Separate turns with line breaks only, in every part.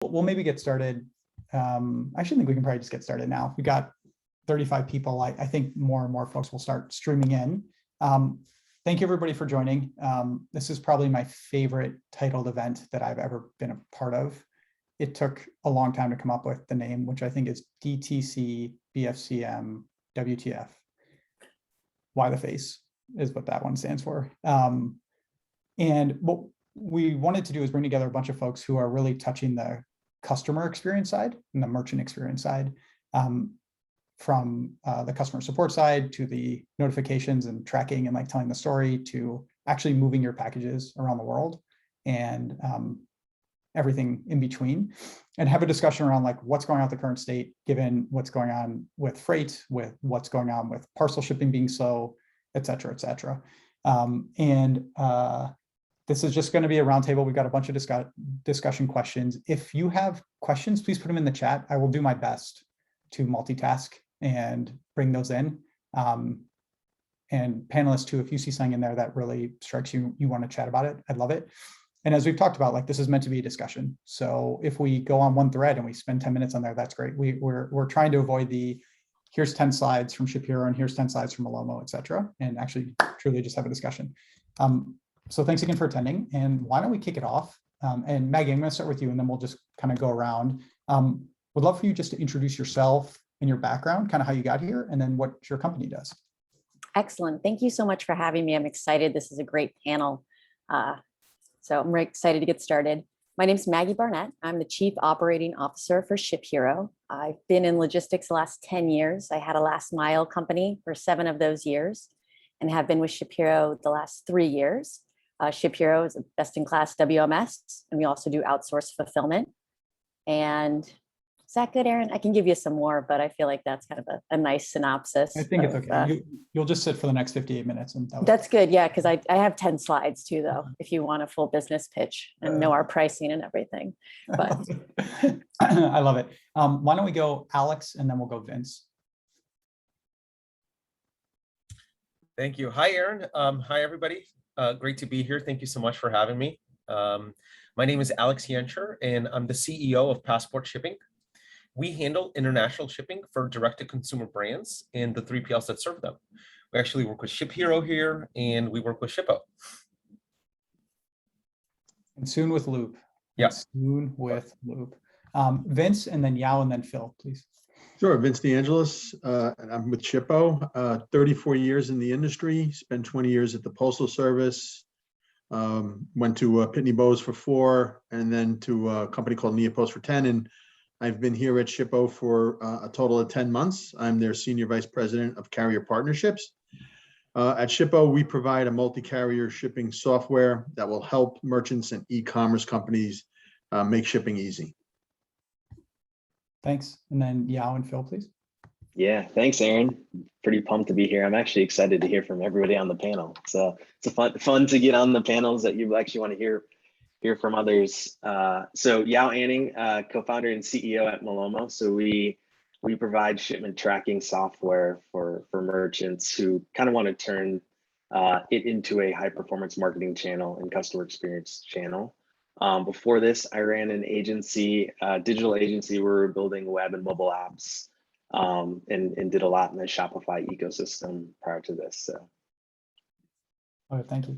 We'll maybe get started. I actually think we can probably just get started now. We got 35 people. I think more and more folks will start streaming in. Thank you everybody for joining. This is probably my favorite titled event that I've ever been a part of. It took a long time to come up with the name, which I think is DTC BFCM WTF. Why the face is what that one stands for. And what we wanted to do is bring together a bunch of folks who are really touching the customer experience side and the merchant experience side, from the customer support side to the notifications and tracking and like telling the story to actually moving your packages around the world and everything in between, and have a discussion around like what's going on at the current state, given what's going on with freight, with what's going on with parcel shipping being slow, et cetera, et cetera. This is just going to be a roundtable. We've got a bunch of discussion questions. If you have questions, please put them in the chat. I will do my best to multitask and bring those in. And panelists too, if you see something in there that really strikes you, you want to chat about it, I'd love it. And as we've talked about, like this is meant to be a discussion. So if we go on one thread and we spend 10 minutes on there, that's great. We're trying to avoid the here's 10 slides from ShipHero and here's 10 slides from Malomo, et cetera, and actually truly just have a discussion. So thanks again for attending. And why don't we kick it off? And Maggie, I'm going to start with you and then we'll just kind of go around. Would love for you just to introduce yourself and your background, kind of how you got here, and then what your company does.
Excellent. Thank you so much for having me. I'm excited. This is a great panel. So I'm very excited to get started. My name is Maggie Barnett. I'm the Chief Operating Officer for ShipHero. I've been in logistics the last 10 years. I had a last mile company for 7 of those years and have been with ShipHero the last 3 years. ShipHero is a best-in-class WMS, and we also do outsourced fulfillment. And is that good, Aaron? I can give you some more, but I feel like that's kind of a nice synopsis.
I think it's okay. You'll just sit for the next 58 minutes. And
that's good, yeah, because I have 10 slides too, though, if you want a full business pitch and know our pricing and everything. But
I love it. Why don't we go Alex, and then we'll go Vince.
Thank you. Hi, Aaron. Hi, everybody. Great to be here. Thank you so much for having me. My name is Alex Yancher, and I'm the CEO of Passport Shipping. We handle international shipping for direct-to-consumer brands and the 3PLs that serve them. We actually work with ShipHero here, and we work with Shippo.
And soon with Loop.
Yeah.
Soon with Loop. Vince, and then Yao, and then Phil, please.
Sure, Vince DeAngelis, and I'm with Shippo, 34 years in the industry, spent 20 years at the Postal Service, went to Pitney Bowes for 4, and then to a company called Neopost for 10, and I've been here at Shippo for a total of 10 months. I'm their Senior Vice President of Carrier Partnerships. At Shippo, we provide a multi-carrier shipping software that will help merchants and e-commerce companies make shipping easy.
Thanks. And then Yao and Phil, please.
Yeah, thanks, Aaron. Pretty pumped to be here. I'm actually excited to hear from everybody on the panel. So it's fun to get on the panels that you actually want to hear from others. So Yao Anning, co-founder and CEO at Malomo. So we provide shipment tracking software for merchants who kind of want to turn it into a high performance marketing channel and customer experience channel. Before this, I ran an agency, digital agency where we were building web and mobile apps, and did a lot in the Shopify ecosystem prior to this. So.
All right, thank you.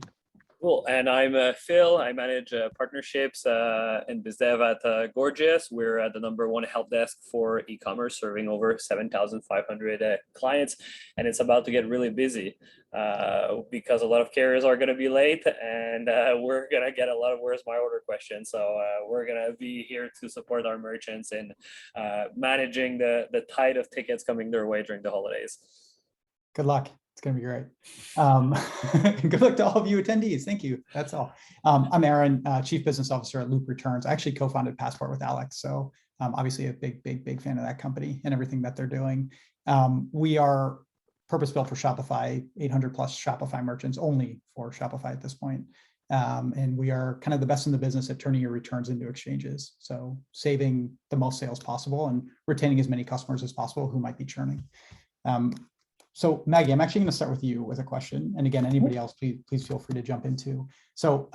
Cool, and I'm Phil. I manage partnerships and biz dev at Gorgias. We're at the #1 help desk for e-commerce, serving over 7,500 clients, and it's about to get really busy because a lot of carriers are going to be late, and we're going to get a lot of "Where's my order?" questions. So we're going to be here to support our merchants in managing the tide of tickets coming their way during the holidays.
Good luck. It's going to be great. Good luck to all of you attendees. Thank you. That's all. I'm Aaron, Chief Business Officer at Loop Returns. I actually co-founded Passport with Alex. So obviously a big fan of that company and everything that they're doing. We are purpose-built for Shopify, 800 plus Shopify merchants, only for Shopify at this point. And we are kind of the best in the business at turning your returns into exchanges. So saving the most sales possible and retaining as many customers as possible who might be churning. So Maggie, I'm actually going to start with you with a question. And again, anybody else, please feel free to jump into. So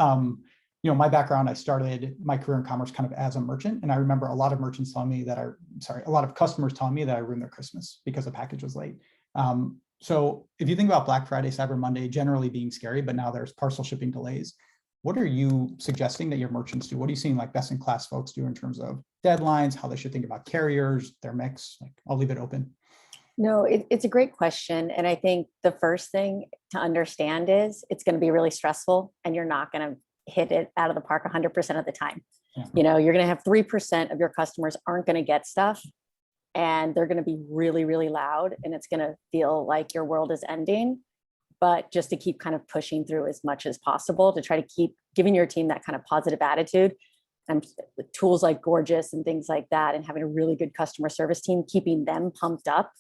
my background, I started my career in commerce kind of as a merchant. And I remember a lot of merchants telling me that a lot of customers telling me that I ruined their Christmas because the package was late. So if you think about Black Friday, Cyber Monday generally being scary, but now there's parcel shipping delays, what are you suggesting that your merchants do? What are you seeing like best in class folks do in terms of deadlines, how they should think about carriers, their mix? Like, I'll leave it open.
No, it's a great question. And I think the first thing to understand is it's going to be really stressful and you're not going to hit it out of the park 100% of the time.
Yeah.
You're going to have 3% of your customers aren't going to get stuff and they're going to be really, really loud and it's going to feel like your world is ending. But just to keep kind of pushing through as much as possible to try to keep giving your team that kind of positive attitude and with tools like Gorgias and things like that, and having a really good customer service team, keeping them pumped up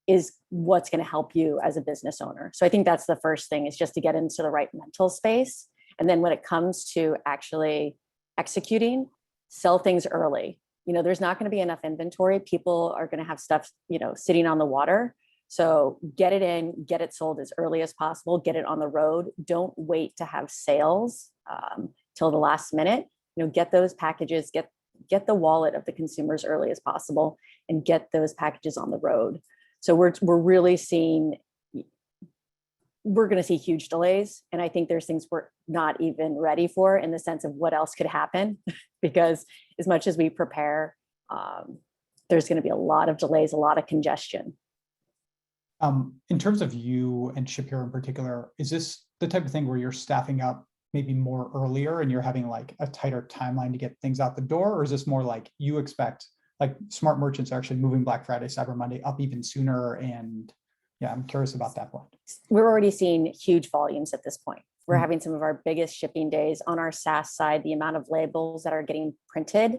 is what's going to help you as a business owner. So I think that's the first thing, is just to get into the right mental space. And then when it comes to actually executing, sell things early. There's not going to be enough inventory. People are going to have stuff, sitting on the water. So get it in, get it sold as early as possible, get it on the road. Don't wait to have sales till the last minute. Get those packages, get the wallet of the consumer as early as possible and get those packages on the road. So we're really seeing, we're going to see huge delays. And I think there's things we're not even ready for in the sense of what else could happen, because as much as we prepare, there's going to be a lot of delays, a lot of congestion.
In terms of you and ShipHero in particular, is this the type of thing where you're staffing up maybe more earlier and you're having like a tighter timeline to get things out the door? Or is this more like you expect like smart merchants are actually moving Black Friday, Cyber Monday up even sooner? And yeah, I'm curious about that point.
We're already seeing huge volumes at this point. We're having some of our biggest shipping days on our SaaS side. The amount of labels that are getting printed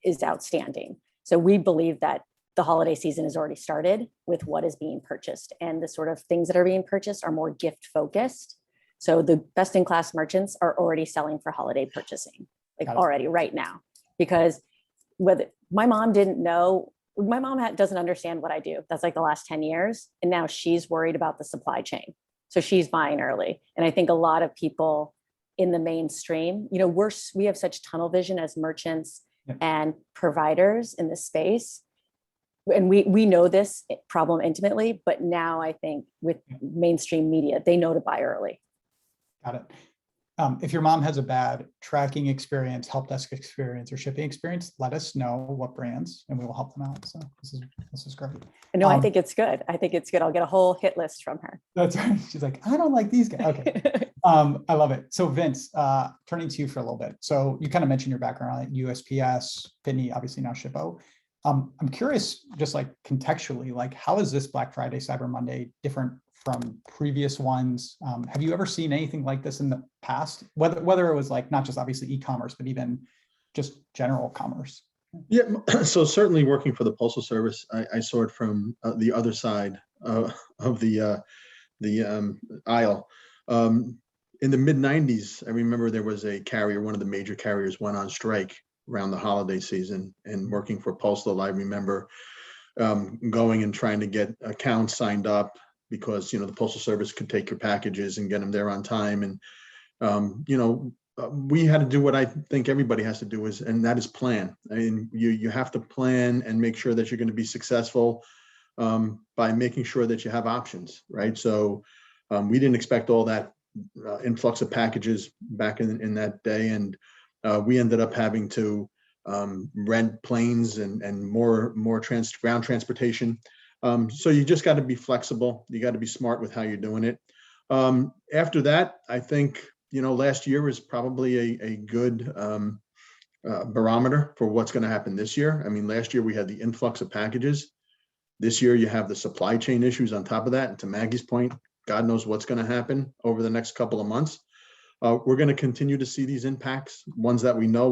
is outstanding. So we believe that the holiday season has already started with what is being purchased, and the sort of things that are being purchased are more gift focused. So the best in class merchants are already selling for holiday purchasing, like already right now, because whether my mom didn't know, my mom doesn't understand what I do. That's like the last 10 years. And now she's worried about the supply chain. So she's buying early. And I think a lot of people in the mainstream, we have such tunnel vision as merchants and providers in this space. And we know this problem intimately, but now I think with mainstream media, they know to buy early.
Got it. If your mom has a bad tracking experience, help desk experience, or shipping experience, let us know what brands and we will help them out. So this is great.
No, I think it's good. I think it's good. I'll get a whole hit list from her.
That's right. She's like, I don't like these guys. Okay. I love it. So Vince, turning to you for a little bit. So you kind of mentioned your background at USPS, Pitney, obviously now Shippo. I'm curious, just like contextually, like how is this Black Friday, Cyber Monday different from previous ones? Have you ever seen anything like this in the past? Whether it was like not just obviously e-commerce, but even just general commerce?
Yeah, so certainly working for the Postal Service, I saw it from the other side of the aisle. In the mid 90s, I remember there was a carrier, one of the major carriers went on strike around the holiday season, and working for Postal, I remember going and trying to get accounts signed up because, the Postal Service could take your packages and get them there on time. And, we had to do what I think everybody has to do and that is plan. I mean, you have to plan and make sure that you're going to be successful by making sure that you have options, right? So we didn't expect all that influx of packages back in that day. And we ended up having to rent planes and more ground transportation. So you just got to be flexible. You got to be smart with how you're doing it. After that, I think, last year was probably a good barometer for what's going to happen this year. I mean, last year we had the influx of packages. This year you have the supply chain issues on top of that. And to Maggie's point, God knows what's going to happen over the next couple of months. We're going to continue to see these impacts, ones that we know,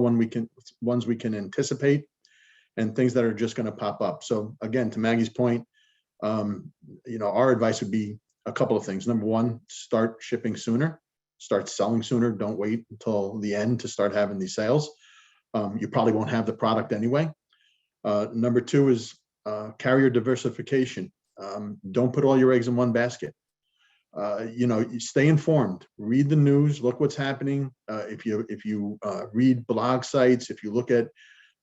ones we can anticipate, and things that are just going to pop up. So again, to Maggie's point, our advice would be a couple of things. Number one, start shipping sooner, start selling sooner. Don't wait until the end to start having these sales. You probably won't have the product anyway. Number two is carrier diversification. Don't put all your eggs in one basket. You stay informed, read the news, look what's happening. If you read blog sites, if you look at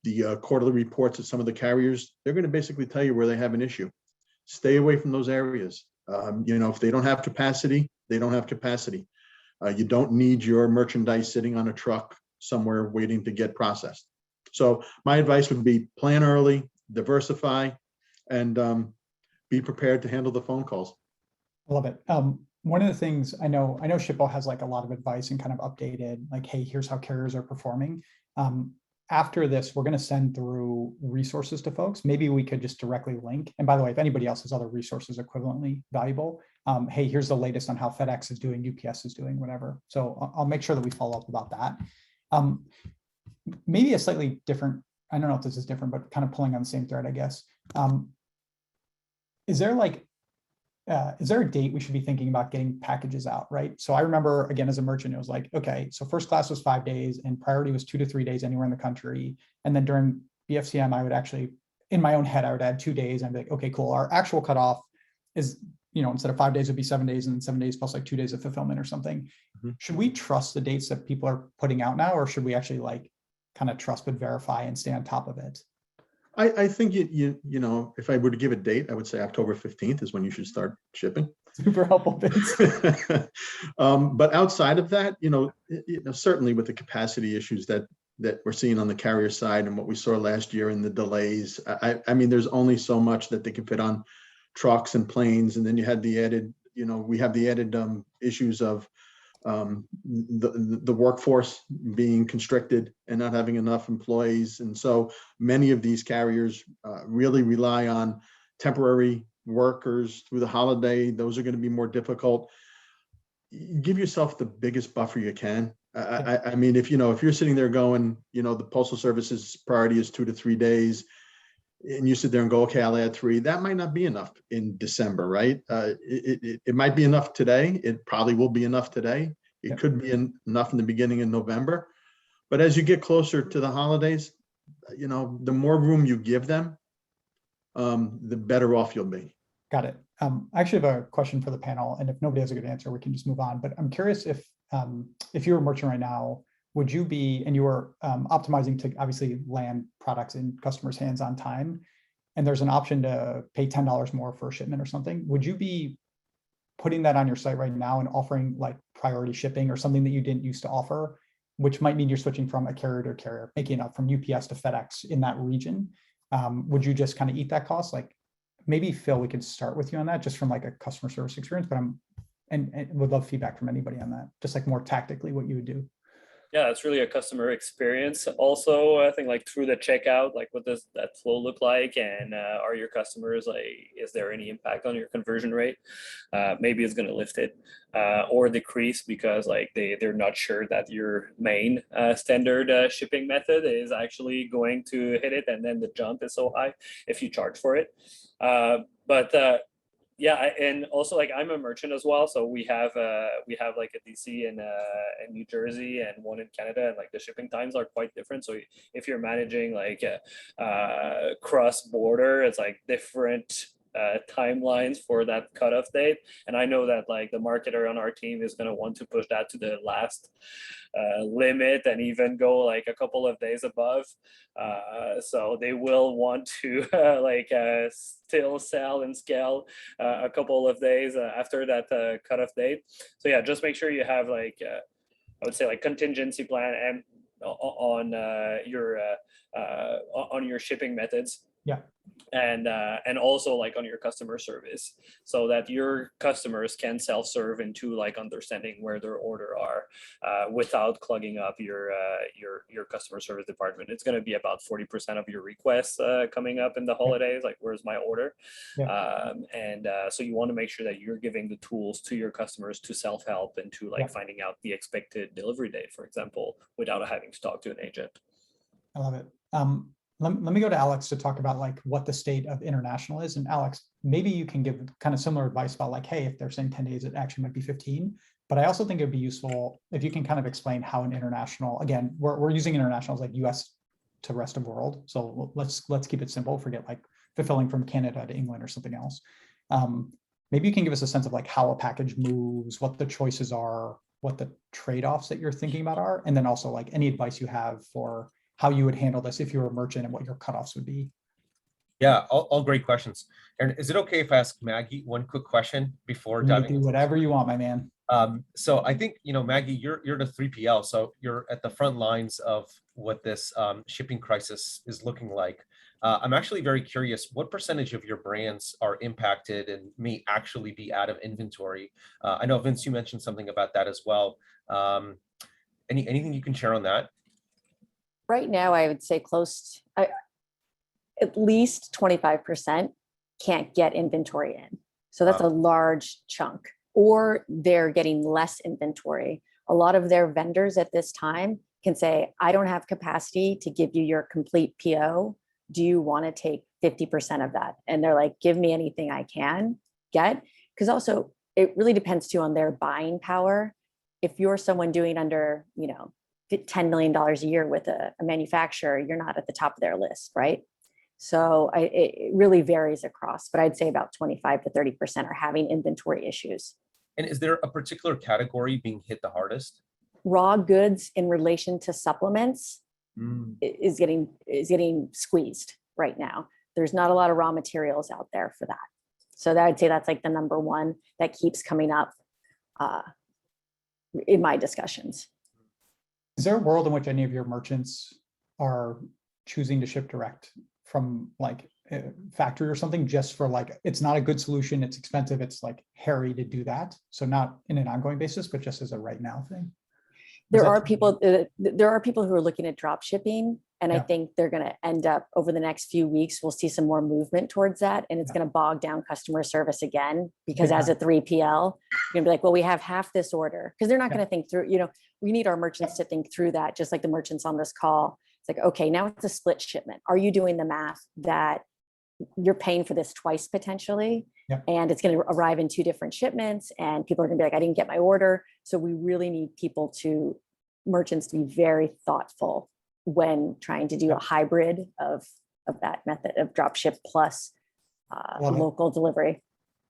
the quarterly reports of some of the carriers, they're going to basically tell you where they have an issue. Stay away from those areas. If they don't have capacity, they don't have capacity. You don't need your merchandise sitting on a truck somewhere waiting to get processed. So my advice would be plan early, diversify, and be prepared to handle the phone calls.
I love it. One of the things I know Shippo has like a lot of advice and kind of updated, like, hey, here's how carriers are performing. After this, we're going to send through resources to folks. Maybe we could just directly link. And by the way, if anybody else has other resources equivalently valuable, hey, here's the latest on how FedEx is doing, UPS is doing, whatever. So I'll make sure that we follow up about that. Maybe a slightly different, I don't know if this is different, but kind of pulling on the same thread, I guess. Is there a date we should be thinking about getting packages out, right? So I remember, again, as a merchant, it was like, okay, so first class was 5 days and priority was 2 to 3 days anywhere in the country. And then during BFCM, I would actually, in my own head, I would add 2 days. And I'd be like, okay, cool. Our actual cutoff is, instead of 5 days, it'd be 7 days, and then 7 days plus like 2 days of fulfillment or something. Mm-hmm. Should we trust the dates that people are putting out now, or should we actually like kind of trust but verify and stay on top of it?
I think if I were to give a date, I would say October 15th is when you should start shipping.
Super helpful, Vince.
But outside of that, certainly with the capacity issues that we're seeing on the carrier side and what we saw last year in the delays, I mean, there's only so much that they can fit on trucks and planes, and then you had the added, we have the added issues of the workforce being constricted and not having enough employees. And so many of these carriers really rely on temporary workers through the holiday. Those are going to be more difficult. Give yourself the biggest buffer you can. I mean, if you're sitting there going, the Postal Service's priority is 2 to 3 days, and you sit there and go, okay, I'll add 3, that might not be enough in December, right? It might be enough today. It probably will be enough today. It could be enough in the beginning of November. But as you get closer to the holidays, the more room you give them, the better off you'll be.
Got it. I actually have a question for the panel, and if nobody has a good answer, we can just move on. But I'm curious if you were a merchant right now, would you be, and you were optimizing to obviously land products in customers' hands on time, and there's an option to pay $10 more for a shipment or something, would you be putting that on your site right now and offering like priority shipping or something that you didn't used to offer, which might mean you're switching from a carrier to carrier, making it up from UPS to FedEx in that region? Would you just kind of eat that cost? Like maybe Phil, we could start with you on that just from like a customer service experience, but and would love feedback from anybody on that, just like more tactically what you would do.
Yeah, it's really a customer experience. Also, I think like through the checkout, like what does that flow look like? And are your customers like, is there any impact on your conversion rate? Maybe it's going to lift it or decrease because like they're not sure that your main standard shipping method is actually going to hit it. And then the jump is so high if you charge for it. Yeah, and also like I'm a merchant as well, so we have like a DC in New Jersey and one in Canada, and like the shipping times are quite different. So if you're managing like cross border, it's like different timelines for that cutoff date. And I know that like the marketer on our team is going to want to push that to the last limit and even go like a couple of days above. So they will want to still sell and scale a couple of days after that cutoff date. So yeah, just make sure you have like I would say like contingency plan and on your shipping methods.
Yeah.
And also like on your customer service, so that your customers can self-serve into like understanding where their order are without clogging up your customer service department. It's going to be about 40% of your requests coming up in the holidays, like where's my order? Yeah. So you want to make sure that you're giving the tools to your customers to self-help and to like finding out the expected delivery date, for example, without having to talk to an agent.
I love it. Let me go to Alex to talk about like what the state of international is. And Alex, maybe you can give kind of similar advice about like, hey, if they're saying 10 days, it actually might be 15. But I also think it'd be useful if you can kind of explain how an international, again, we're using international as like US to rest of world. So let's keep it simple, forget like fulfilling from Canada to England or something else. maybe you can give us a sense of like how a package moves, what the choices are, what the trade-offs that you're thinking about are, and then also like any advice you have for how you would handle this if you were a merchant and what your cutoffs would be.
Yeah, all great questions. And is it okay if I ask Maggie one quick question before
You may
diving
do
into
whatever you want, my man.
So I think, Maggie, you're the 3PL, so you're at the front lines of what this shipping crisis is looking like. I'm actually very curious, what percentage of your brands are impacted and may actually be out of inventory? I know, Vince, you mentioned something about that as well. Anything you can share on that?
Right now, I would say at least 25% can't get inventory in. So that's
Wow.
a large chunk, or they're getting less inventory. A lot of their vendors at this time can say, I don't have capacity to give you your complete PO. Do you want to take 50% of that? And they're like, give me anything I can get. Because also it really depends too on their buying power. If you're someone doing under, $10 million a year with a manufacturer, you're not at the top of their list, right? So it really varies across, but I'd say about 25 to 30% are having inventory issues.
And is there a particular category being hit the hardest?
Raw goods in relation to supplements
Mm.
is getting squeezed right now. There's not a lot of raw materials out there for that. So I'd say that's like the number one that keeps coming up in my discussions.
Is there a world in which any of your merchants are choosing to ship direct from like a factory or something, just for like, it's not a good solution, it's expensive, it's like hairy to do that? So not in an ongoing basis, but just as a right now thing?
There are people who are looking at drop shipping, and I
Yeah.
think they're going to end up over the next few weeks. We'll see some more movement towards that, and it's going to bog down customer service again, because as a 3PL, you're gonna be like, well, we have half this order, because they're not going to think through. We need our merchants to think through that, just like the merchants on this call. It's like, okay, now it's a split shipment. Are you doing the math that you're paying for this twice potentially?
Yeah.
And it's going to arrive in 2 different shipments, and people are going to be like, I didn't get my order. So we really need merchants to be very thoughtful when trying to do a hybrid of that method of drop ship plus local delivery.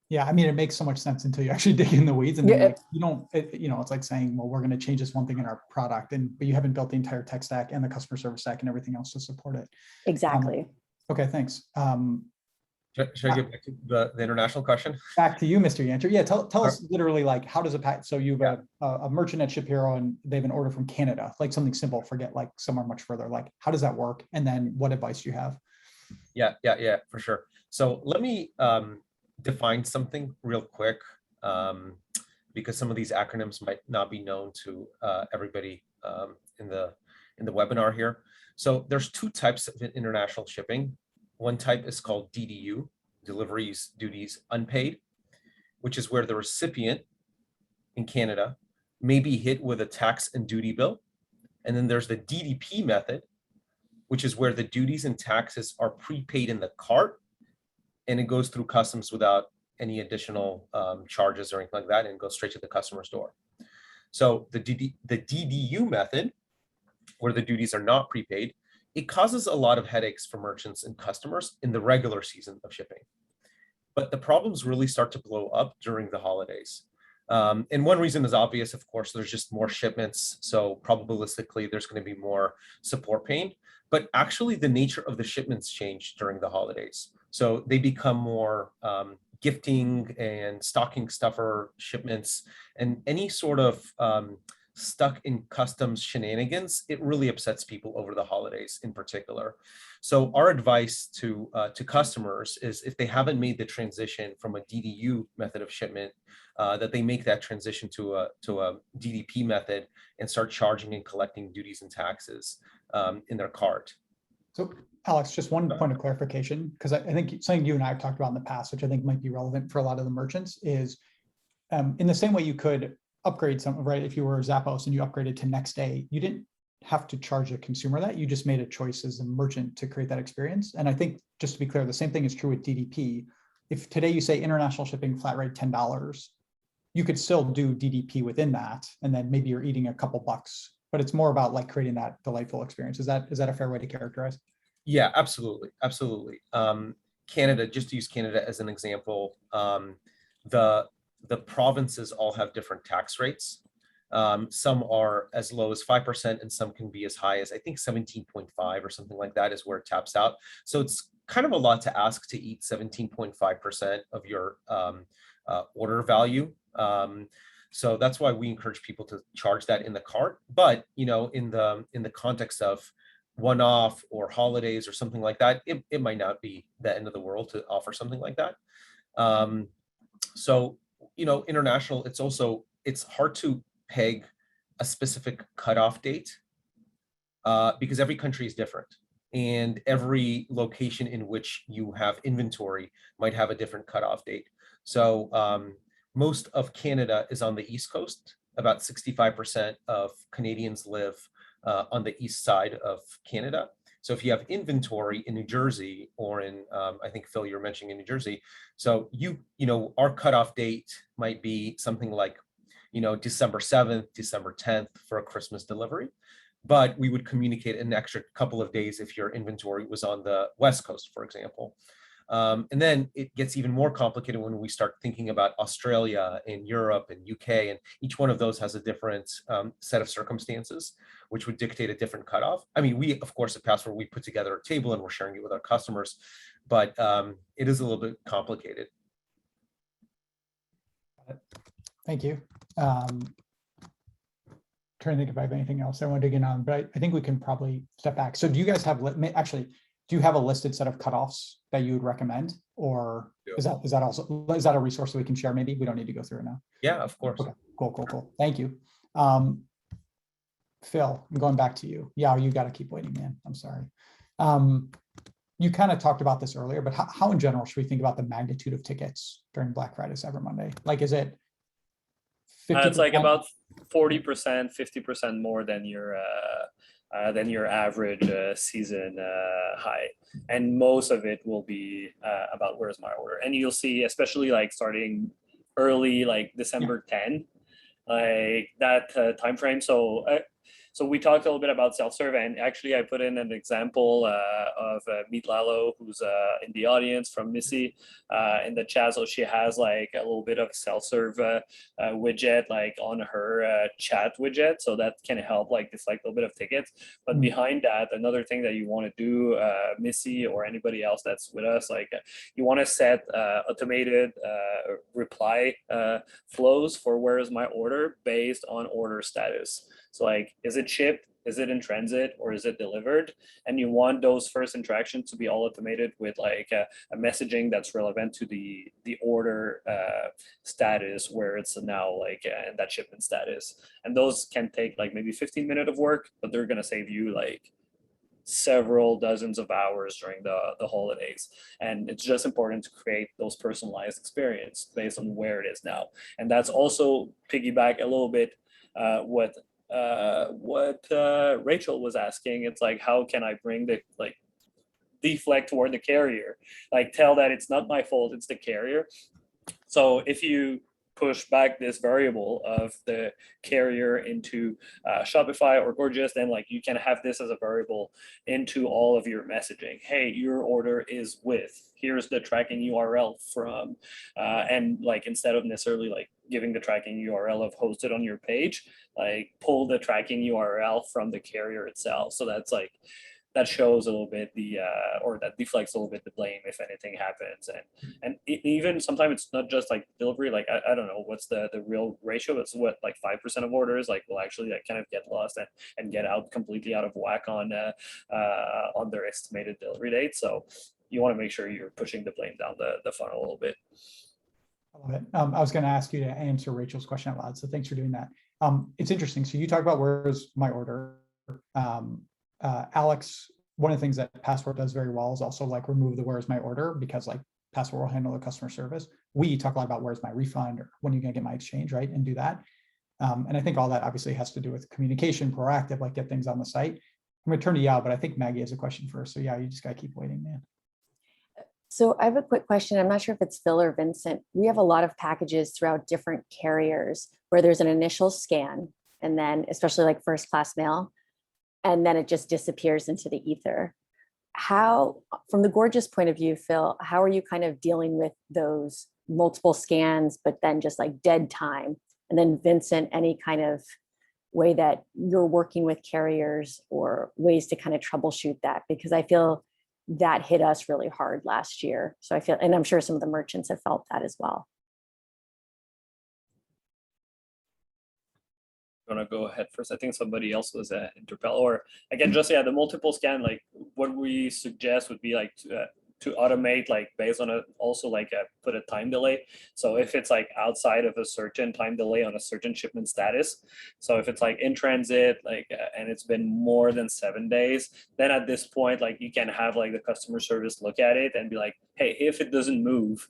Yeah, I mean, it makes so much sense until you actually dig in the weeds, and then like, you don't, it's like saying, well, we're going to change this one thing in our product, but you haven't built the entire tech stack and the customer service stack and everything else to support it.
Exactly.
Okay, thanks.
Should I get back to the international question?
Back to you, Mr. Yancher. Yeah, tell us literally like, how does so you've a merchant at ShipHero and they have an order from Canada, like something simple, forget like somewhere much further. Like, how does that work? And then what advice do you have?
Yeah, for sure. So let me define something real quick, because some of these acronyms might not be known to everybody in the webinar here. So there's 2 types of international shipping. One type is called DDU, deliveries, duties, unpaid, which is where the recipient in Canada may be hit with a tax and duty bill. And then there's the DDP method, which is where the duties and taxes are prepaid in the cart, and it goes through customs without any additional charges or anything like that, and goes straight to the customer's door. So the DDU method, where the duties are not prepaid, it causes a lot of headaches for merchants and customers in the regular season of shipping. But the problems really start to blow up during the holidays. And one reason is obvious, of course, there's just more shipments. So probabilistically, there's going to be more support pain. But actually, the nature of the shipments change during the holidays. So they become more gifting and stocking stuffer shipments, and any sort of stuck in customs shenanigans, it really upsets people over the holidays in particular. So our advice to customers is, if they haven't made the transition from a DDU method of shipment, that they make that transition to a DDP method and start charging and collecting duties and taxes in their cart.
So Alex, just one point of clarification, because I think something you and I have talked about in the past, which I think might be relevant for a lot of the merchants, is in the same way you could upgrade some, right? If you were Zappos and you upgraded to next day, you didn't have to charge a consumer that. You just made a choice as a merchant to create that experience. And I think, just to be clear, the same thing is true with DDP. If today you say international shipping flat rate $10, you could still do DDP within that, and then maybe you're eating a couple bucks. But it's more about like creating that delightful experience. Is that a fair way to characterize?
Yeah, absolutely. Canada, just to use Canada as an example, the provinces all have different tax rates. Some are as low as 5%, and some can be as high as, I think, 17.5 or something like that is where it taps out. So it's kind of a lot to ask to eat 17.5% of your order value. So that's why we encourage people to charge that in the cart. But in the context of one-off or holidays or something like that, it might not be the end of the world to offer something like that. So international, it's hard to peg a specific cutoff date because every country is different, and every location in which you have inventory might have a different cutoff date. So most of Canada is on the East Coast. About 65% of Canadians live on the east side of Canada. So if you have inventory in New Jersey or in, I think Phil, you're mentioning in New Jersey. So our cutoff date might be something like, December 7th, December 10th for a Christmas delivery. But we would communicate an extra couple of days if your inventory was on the West Coast, for example. And then it gets even more complicated when we start thinking about Australia and Europe and UK, and each one of those has a different set of circumstances, which would dictate a different cutoff. I mean, we, of course, at Passport, we put together a table and we're sharing it with our customers, but it is a little bit complicated.
Thank you. Trying to think if I have anything else I want to dig in on, but I think we can probably step back. So do you guys have, do you have a listed set of cutoffs that you would recommend, or is that a resource that we can share? Maybe we don't need to go through it now.
Yeah, of course.
Okay, cool. Thank you. Phil, I'm going back to you. Yeah, you got to keep waiting, man. I'm sorry. You kind of talked about this earlier, but how in general should we think about the magnitude of tickets during Black Friday, Cyber Monday? Like, is it 50%?
It's like about 40%, 50% more than your average season high, and most of it will be about where's my order. And you'll see, especially like starting early, like December 10, like that time frame. So we talked a little bit about self-serve, and actually I put in an example of Meet Lalo, who's in the audience, from Missy in the chat. So she has like a little bit of self-serve widget like on her chat widget, so that can help like deflect a little bit of tickets. But behind that, another thing that you want to do, Missy or anybody else that's with us, like you want to set automated reply flows for where is my order based on order status. So like, is it shipped, is it in transit, or is it delivered? And you want those first interactions to be all automated with like a messaging that's relevant to the order status, where it's now like in that shipment status. And those can take like maybe 15 minutes of work, but they're gonna save you like several dozens of hours during the holidays. And it's just important to create those personalized experience based on where it is now. And that's also piggyback a little bit what Rachel was asking. It's like, how can I bring the like deflect toward the carrier, like tell that it's not my fault, it's the carrier. So if you push back this variable of the carrier into Shopify or Gorgias, then like you can have this as a variable into all of your messaging. Hey, your order is with, here's the tracking URL from, and like instead of necessarily like giving the tracking URL of hosted on your page, like pull the tracking URL from the carrier itself. So that's like, that shows a little bit the, or that deflects a little bit the blame if anything happens. And even sometimes it's not just like delivery, like, I don't know what's the real ratio. It's what, like 5% of orders like will actually like kind of get lost and get out completely out of whack on their estimated delivery date. So you want to make sure you're pushing the blame down the funnel a little bit.
I love it. I was going to ask you to answer Rachel's question out loud, so thanks for doing that. It's interesting. So you talk about where's my order. Alex, one of the things that Passport does very well is also like remove the where's my order, because like Passport will handle the customer service. We talk a lot about where's my refund, or when are you going to get my exchange, right? And do that. And I think all that obviously has to do with communication, proactive, like get things on the site. I'm going to turn to Yao, but I think Maggie has a question first. So yeah, you just got to keep waiting, man.
So I have a quick question. I'm not sure if it's Phil or Vincent. We have a lot of packages throughout different carriers where there's an initial scan, and then especially like first class mail, and then it just disappears into the ether. How, from the Gorgias point of view, Phil, how are you kind of dealing with those multiple scans, but then just like dead time. And then Vincent, any kind of way that you're working with carriers or ways to kind of troubleshoot that, because I feel that hit us really hard last year. So I feel, and I'm sure some of the merchants have felt that as well.
Want to go ahead first? I think somebody else was interpel, or again, just the multiple scan. Like what we suggest would be like to automate, like based on also like put a time delay. So if it's like outside of a certain time delay on a certain shipment status, so if it's like in transit, like and it's been more than 7 days, then at this point, like you can have like the customer service look at it and be like, hey, if it doesn't move,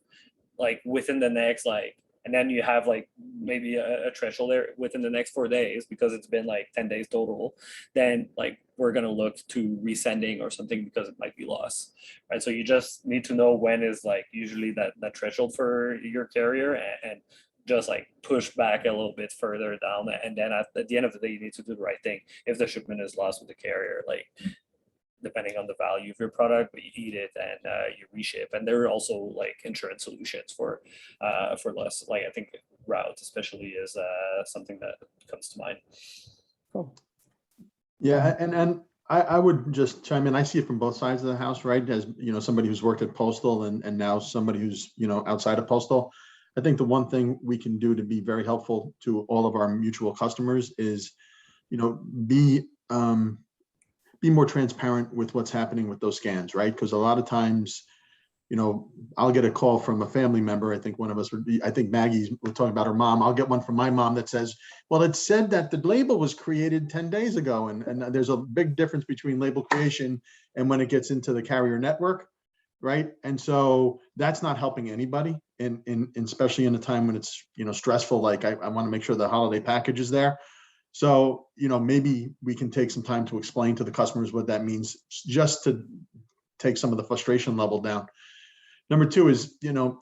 like within the next like. And then you have like maybe a threshold there within the next 4 days because it's been like 10 days total, then like we're going to look to resending or something because it might be lost, right? So you just need to know when is like usually that threshold for your carrier, and just like push back a little bit further down. And then at the end of the day, you need to do the right thing. If the shipment is lost with the carrier, like depending on the value of your product, but you eat it and you reship. And there are also like insurance solutions for less, like I think routes especially is something that comes to mind.
Cool.
Yeah, and I would just chime in. I see it from both sides of the house, right? As you know, somebody who's worked at Postal and now somebody who's, you know, outside of Postal. I think the one thing we can do to be very helpful to all of our mutual customers is, you know, be more transparent with what's happening with those scans, right? Because a lot of times, you know, I'll get a call from a family member. I think one of us would be, I think Maggie's, we're talking about her mom. I'll get one from my mom that says, well, it said that the label was created 10 days ago. And there's a big difference between label creation and when it gets into the carrier network, right? And so that's not helping anybody, in especially in a time when it's, you know, stressful. Like I want to make sure the holiday package is there. So, you know, maybe we can take some time to explain to the customers what that means, just to take some of the frustration level down. Number two is, you know,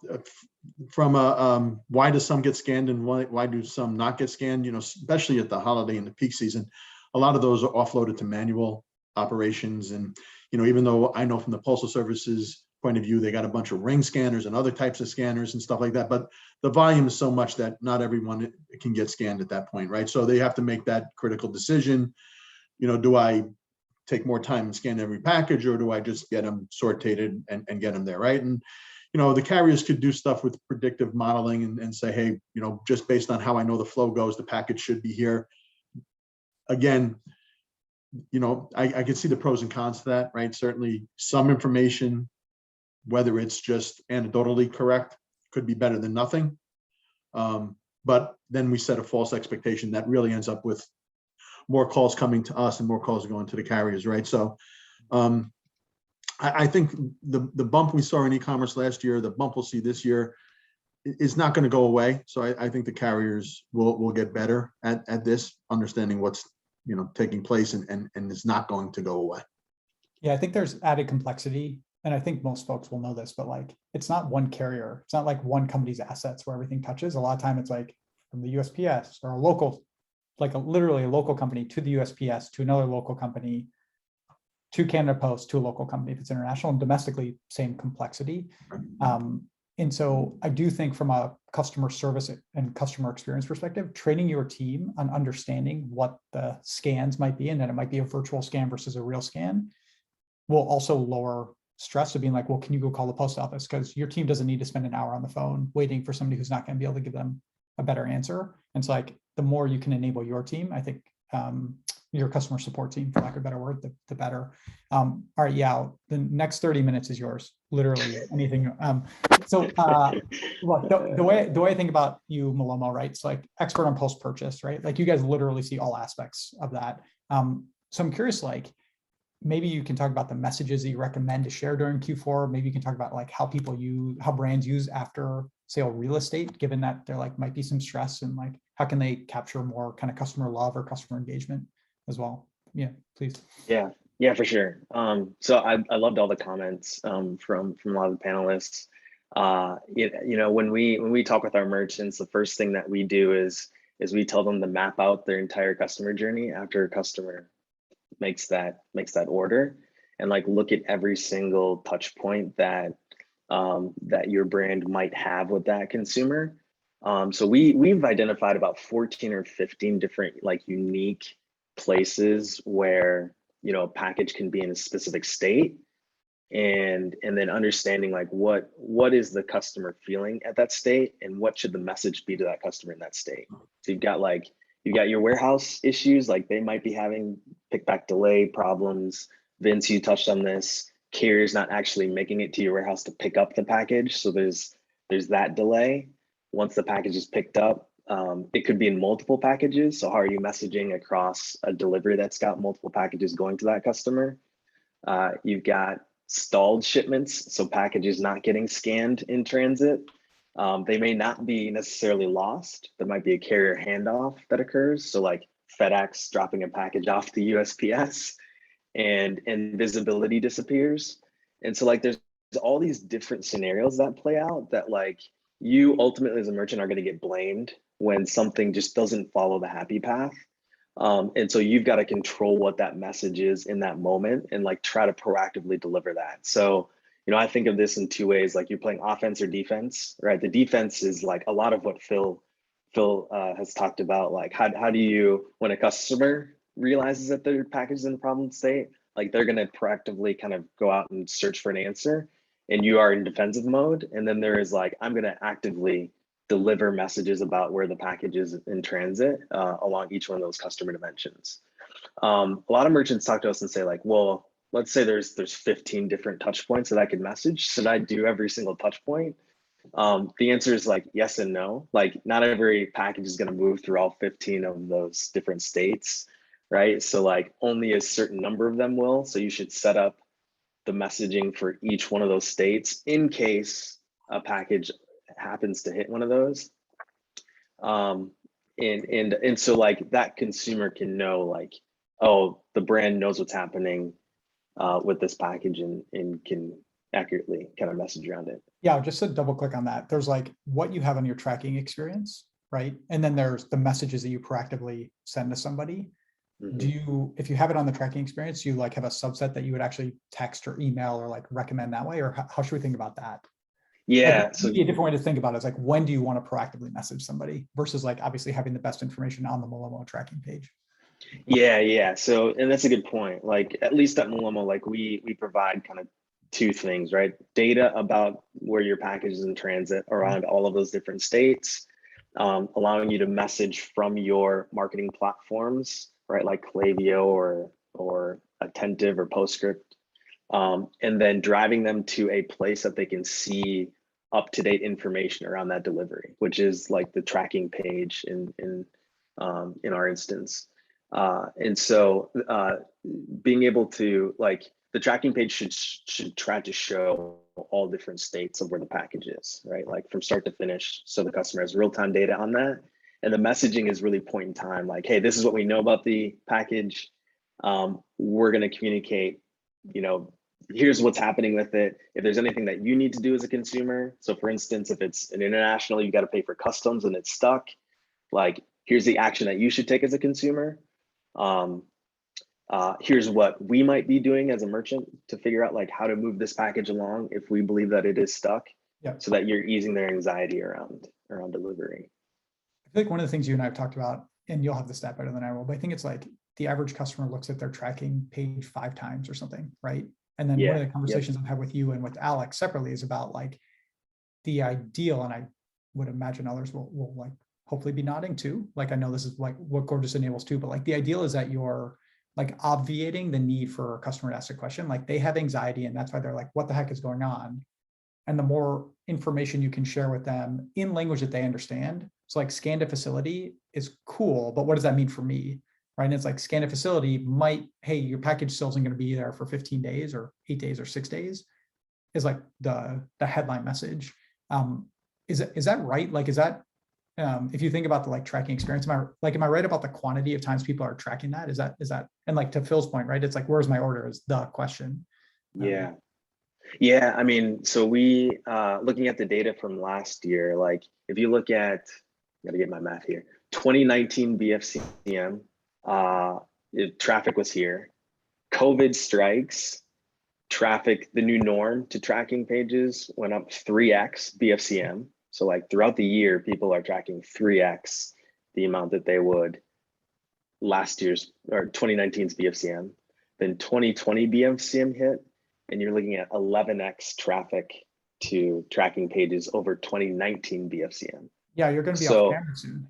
from a why do some get scanned and why do some not get scanned? You know, especially at the holiday and the peak season, a lot of those are offloaded to manual operations. And, you know, even though I know from the Postal Service's point of view, they got a bunch of ring scanners and other types of scanners and stuff like that, but the volume is so much that not everyone can get scanned at that point, right? So they have to make that critical decision. You know, do I take more time and scan every package, or do I just get them sorted and get them there, right? And, you know, the carriers could do stuff with predictive modeling and say, hey, you know, just based on how I know the flow goes, the package should be here. Again, you know, I can see the pros and cons to that, right? Certainly some information, whether it's just anecdotally correct, could be better than nothing. But then we set a false expectation that really ends up with more calls coming to us and more calls going to the carriers, right? So I think the bump we saw in e-commerce last year, the bump we'll see this year, is not going to go away. So I think the carriers will get better at this, understanding what's, you know, taking place and is not going to go away.
Yeah, I think there's added complexity. And I think most folks will know this, but like, it's not one carrier. It's not like one company's assets where everything touches. A lot of time it's like from the USPS or a local, like literally a local company to the USPS, to another local company, to Canada Post, to a local company if it's international, and domestically, same complexity. And so I do think from a customer service and customer experience perspective, training your team on understanding what the scans might be, and that it might be a virtual scan versus a real scan, will also lower stress of being like, well, can you go call the post office? Because your team doesn't need to spend an hour on the phone waiting for somebody who's not going to be able to give them a better answer. And it's like, the more you can enable your team, I think your customer support team, for lack of a better word, the better. All right, yeah, the next 30 minutes is yours, literally anything. Look, the way I think about you, Malomo, right? It's like expert on post-purchase, right? Like you guys literally see all aspects of that. So I'm curious, like, maybe you can talk about the messages that you recommend to share during Q4. Maybe you can talk about like how brands use after sale real estate, given that there like might be some stress, and like how can they capture more kind of customer love or customer engagement as well. Yeah, please.
Yeah, for sure. So I loved all the comments from a lot of the panelists. You know, when we talk with our merchants, the first thing that we do is we tell them to map out their entire customer journey after a customer makes that order, and like look at every single touch point that that your brand might have with that consumer. So we've identified about 14 or 15 different like unique places where, you know, a package can be in a specific state, and then understanding like what is the customer feeling at that state, and what should the message be to that customer in that state. So you've got your warehouse issues, like they might be having pickback delay problems. Vince, you touched on this. Carrier's not actually making it to your warehouse to pick up the package, so there's that delay. Once the package is picked up, it could be in multiple packages. So how are you messaging across a delivery that's got multiple packages going to that customer? You've got stalled shipments, so packages not getting scanned in transit. They may not be necessarily lost. There might be a carrier handoff that occurs. So like FedEx dropping a package off the USPS and visibility disappears. And so like there's all these different scenarios that play out that like you ultimately as a merchant are going to get blamed when something just doesn't follow the happy path. And so you've got to control what that message is in that moment and like try to proactively deliver that. So, you know, I think of this in two ways, like you're playing offense or defense, right? The defense is like a lot of what Phil has talked about, like how do you, when a customer realizes that their package is in a problem state, like they're going to proactively kind of go out and search for an answer, and you are in defensive mode. And then there is like, I'm going to actively deliver messages about where the package is in transit along each one of those customer dimensions. A lot of merchants talk to us and say like, well, let's say there's 15 different touch points that I could message. Should I do every single touch point? The answer is like yes and no. Like not every package is going to move through all 15 of those different states, right? So like only a certain number of them will. So you should set up the messaging for each one of those states in case a package happens to hit one of those. And so like that consumer can know like, oh, the brand knows what's happening with this package and can accurately kind of message around it.
Yeah, just to double click on that, there's like what you have on your tracking experience, right? And then there's the messages that you proactively send to somebody.
Mhm.
Do you, if you have it on the tracking experience, you like have a subset that you would actually text or email or like recommend that way? Or how should we think about that?
Yeah,
Like,
so
maybe a different way to think about it is like, when do you want to proactively message somebody versus like obviously having the best information on the Malomo tracking page?
yeah. So, and that's a good point. Like at least at Malomo, like we provide kind of two things, right? Data about where your package is in transit around all of those different states, allowing you to message from your marketing platforms, right? Like Klaviyo or Attentive or Postscript, and then driving them to a place that they can see up-to-date information around that delivery, which is like the tracking page in our instance. And so being able to like the tracking page should try to show all different states of where the package is, right? Like from start to finish. So the customer has real-time data on that. And the messaging is really point in time, like, hey, this is what we know about the package. We're going to communicate, you know, here's what's happening with it. If there's anything that you need to do as a consumer. So for instance, if it's an international, you got to pay for customs and it's stuck, like, here's the action that you should take as a consumer. Here's what we might be doing as a merchant to figure out like how to move this package along if we believe that it is stuck, so that you're easing their anxiety around delivery.
I feel like one of the things you and I have talked about, and you'll have the stat better than I will, but I think it's like the average customer looks at their tracking page 5 times or something, right? And then one of the conversations I've had with you and with Alex separately is about like the ideal, and I would imagine others will like hopefully be nodding too. Like I know this is like what Gorgias enables too, but like the ideal is that you're like obviating the need for a customer to ask a question. Like they have anxiety and that's why they're like, what the heck is going on? And the more information you can share with them in language that they understand. So like scan to facility is cool, but what does that mean for me? Right. And it's like scan to facility might, hey, your package still isn't going to be there for 15 days or 8 days or 6 days is like the headline message. Is that right? Like, is that, if you think about the like tracking experience, am I right about the quantity of times people are tracking that? Is that, and like to Phil's point, right? It's like, where's my order is the question.
Yeah. I mean, so we, looking at the data from last year, like if you look at, gotta get my math here, 2019 BFCM, traffic was here. COVID strikes, traffic, the new norm to tracking pages went up 3x BFCM. So like throughout the year, people are tracking 3x the amount that they would last year's or 2019's BFCM. Then 2020 BFCM hit, and you're looking at 11x traffic to tracking pages over 2019 BFCM.
Yeah, you're going to be
So-
off camera soon.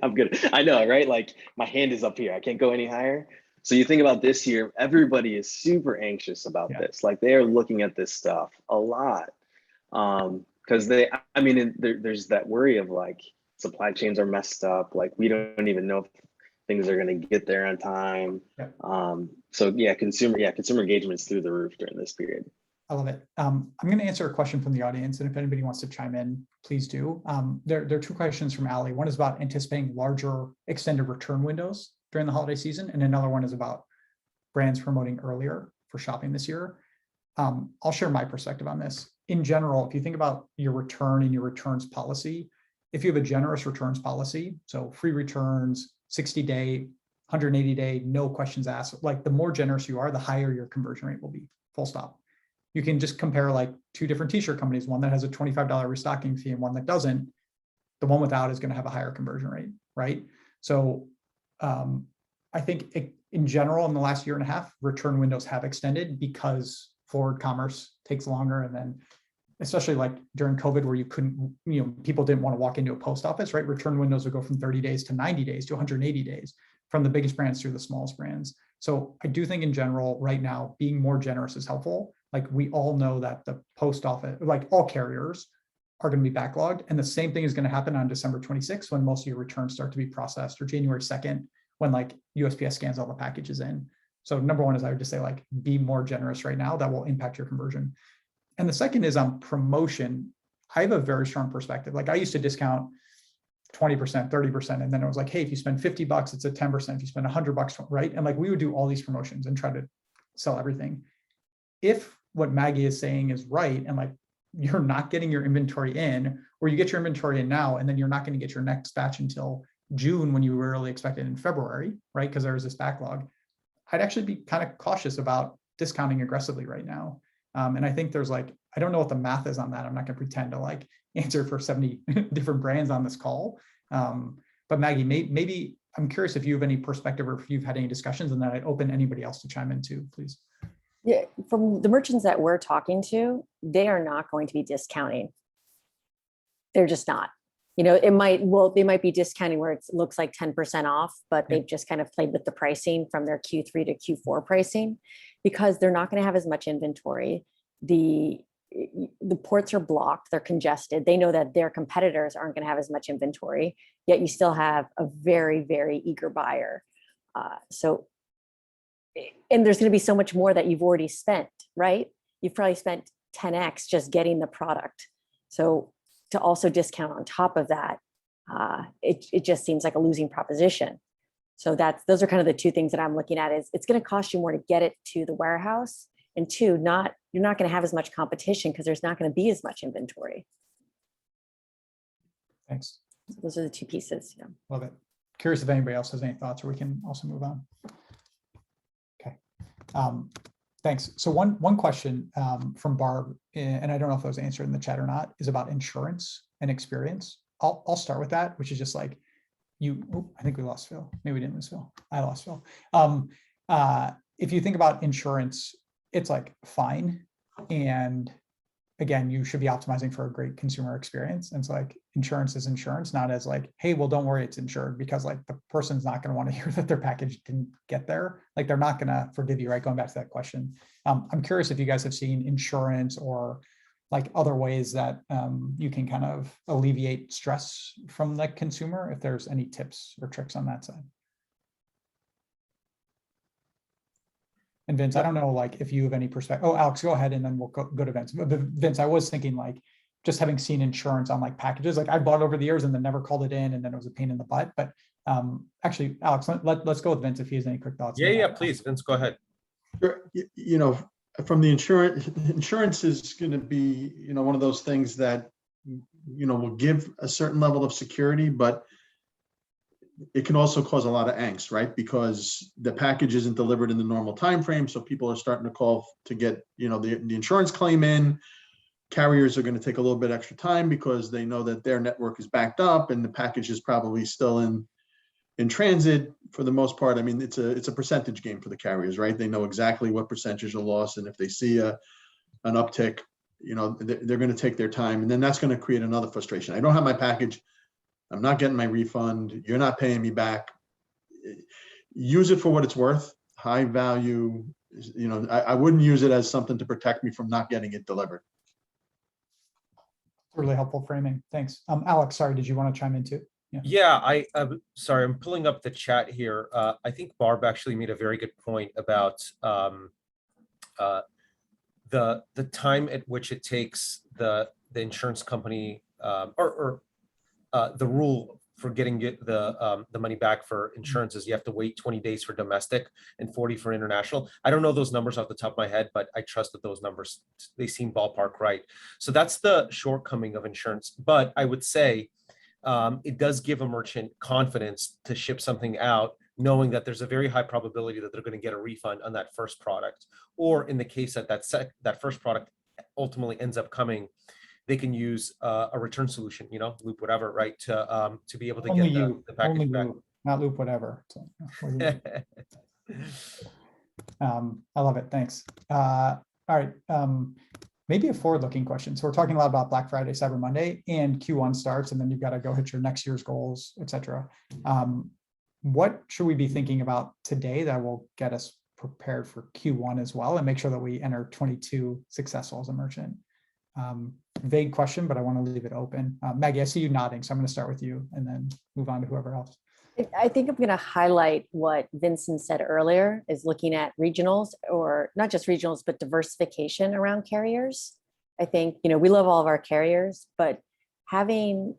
I'm good. I know, right? Like my hand is up here. I can't go any higher. So you think about this year, everybody is super anxious about
Yeah.
this. Like they are looking at this stuff a lot. Because there's that worry of like supply chains are messed up. Like we don't even know if things are going to get there on time.
Yeah.
So yeah, consumer engagement is through the roof during this period.
I love it. I'm going to answer a question from the audience, and if anybody wants to chime in, please do. There are two questions from Ali. One is about anticipating larger extended return windows during the holiday season, and another one is about brands promoting earlier for shopping this year. I'll share my perspective on this. In general, if you think about your return and your returns policy, if you have a generous returns policy, so free returns, 60-day, 180-day, no questions asked, like the more generous you are, the higher your conversion rate will be, full stop. You can just compare like two different t-shirt companies, one that has a $25 restocking fee and one that doesn't. The one without is going to have a higher conversion rate, right? So I think in general, in the last year and a half, return windows have extended because forward commerce takes longer. And then especially like during COVID where you couldn't, people didn't want to walk into a post office, right? Return windows would go from 30 days to 90 days to 180 days from the biggest brands through the smallest brands. So I do think in general, right now, being more generous is helpful. Like we all know that the post office, like all carriers are going to be backlogged. And the same thing is going to happen on December 26th when most of your returns start to be processed, or January 2nd when like USPS scans all the packages in. So number one is I would just say like, be more generous right now. That will impact your conversion. And the second is on promotion. I have a very strong perspective. Like I used to discount 20%, 30%. And then it was like, hey, if you spend $50, it's a 10%. If you spend $100, right? And like, we would do all these promotions and try to sell everything. If what Maggie is saying is right, and like, you're not getting your inventory in, or you get your inventory in now, and then you're not going to get your next batch until June when you were really expected in February, right? Because there was this backlog. I'd actually be kind of cautious about discounting aggressively right now. And I think there's like, I don't know what the math is on that. I'm not going to pretend to like answer for 70 different brands on this call. But Maggie, maybe I'm curious if you have any perspective or if you've had any discussions, and then I'd open anybody else to chime in too, please.
Yeah, from the merchants that we're talking to, they are not going to be discounting. They're just not. They might be discounting where it looks like 10% off, but they've just kind of played with the pricing from their Q3 to Q4 pricing because they're not going to have as much inventory. The ports are blocked, they're congested. They know that their competitors aren't going to have as much inventory, yet you still have a very, very eager buyer. And there's going to be so much more that you've already spent, right? You've probably spent 10x just getting the product. So to also discount on top of that, it just seems like a losing proposition. So those are kind of the two things that I'm looking at. Is it's going to cost you more to get it to the warehouse, and two, you're not going to have as much competition because there's not going to be as much inventory.
Thanks.
So those are the two pieces. Yeah.
Love it. Curious if anybody else has any thoughts, or we can also move on. Okay. Thanks. So one question from Barb, and I don't know if it was answered in the chat or not, is about insurance and experience. I'll start with that, which is just like I think we lost Phil. Maybe we didn't lose Phil. I lost Phil. If you think about insurance, it's like fine. And again, you should be optimizing for a great consumer experience. And so like insurance is insurance, not as like, hey, well, don't worry, it's insured, because like the person's not going to want to hear that their package didn't get there. Like they're not going to forgive you, right? Going back to that question. I'm curious if you guys have seen insurance or like other ways that you can kind of alleviate stress from the consumer, if there's any tips or tricks on that side. And Vince, I don't know, like if you have any perspective. Oh, Alex, go ahead, and then we'll go to Vince. But Vince, I was thinking like just having seen insurance on like packages, like I bought over the years and then never called it in, and then it was a pain in the butt. But actually, Alex, let's go with Vince if he has any quick thoughts.
Yeah, please, Vince, go ahead.
Sure. From the insurance is going to be, one of those things that, will give a certain level of security, but it can also cause a lot of angst, right? Because the package isn't delivered in the normal time frame, so people are starting to call to get, the insurance claim in. Carriers are going to take a little bit extra time because they know that their network is backed up and the package is probably still in transit. For the most part, I mean, it's a percentage game for the carriers, right? They know exactly what percentage of loss, and if they see an uptick, they're going to take their time, and then that's going to create another frustration. I don't have my package. I'm not getting my refund. You're not paying me back. Use it for what it's worth. High value. I wouldn't use it as something to protect me from not getting it delivered.
Really helpful framing. Thanks. Alex, sorry, did you want to chime in too?
Yeah, sorry, I'm pulling up the chat here. I think Barb actually made a very good point about the time at which it takes the insurance company or the rule for getting the money back for insurance is you have to wait 20 days for domestic and 40 for international. I don't know those numbers off the top of my head, but I trust that those numbers, they seem ballpark right. So that's the shortcoming of insurance. But I would say it does give a merchant confidence to ship something out, knowing that there's a very high probability that they're going to get a refund on that first product. Or in the case that that first product ultimately ends up coming, they can use a return solution, Loop whatever, right, to be able to
Only
get
you,
the package
only
back.
Loop, not Loop, whatever. So, I love it. Thanks. All right. Maybe a forward-looking question. So we're talking a lot about Black Friday, Cyber Monday, and Q1 starts, and then you've got to go hit your next year's goals, et cetera. What should we be thinking about today that will get us prepared for Q1 as well, and make sure that we enter 22 successful as a merchant? Vague question, but I want to leave it open. Maggie, I see you nodding, so I'm going to start with you and then move on to whoever else.
I think I'm going to highlight what Vincent said earlier, is looking at regionals, or not just regionals, but diversification around carriers. I think, we love all of our carriers, but having